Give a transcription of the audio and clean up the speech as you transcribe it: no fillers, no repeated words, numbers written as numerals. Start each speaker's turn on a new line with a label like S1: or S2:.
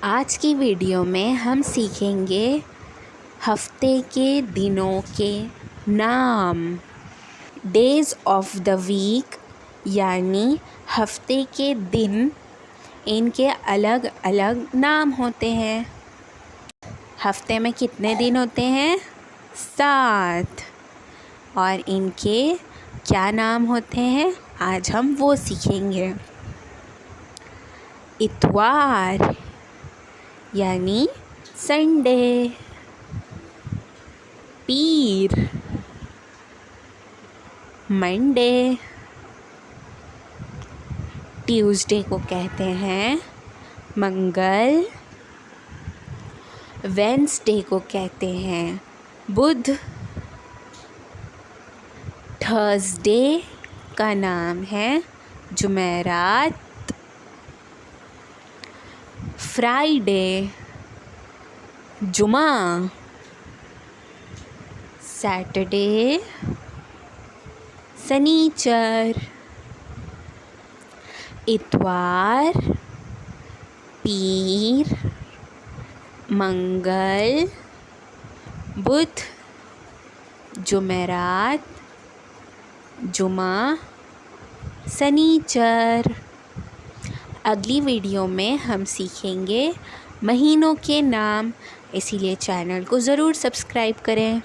S1: आज की वीडियो में हम सीखेंगे हफ्ते के दिनों के नाम। डेज़ ऑफ द वीक यानी हफ्ते के दिन, इनके अलग अलग नाम होते हैं। हफ्ते में कितने दिन होते हैं? 7। और इनके क्या नाम होते हैं आज हम वो सीखेंगे। इतवार यानी संडे, पीर मंडे, ट्यूसडे को कहते हैं मंगल, वेंसडे को कहते हैं बुध, थर्सडे का नाम है जुमेरात, फ्राइडे जुमा, सैटरडे शनीचर, इतवार पीर मंगल बुध जुमेरात जुमा शनीचर। अगली वीडियो में हम सीखेंगे महीनों के नाम, इसीलिए चैनल को ज़रूर सब्सक्राइब करें।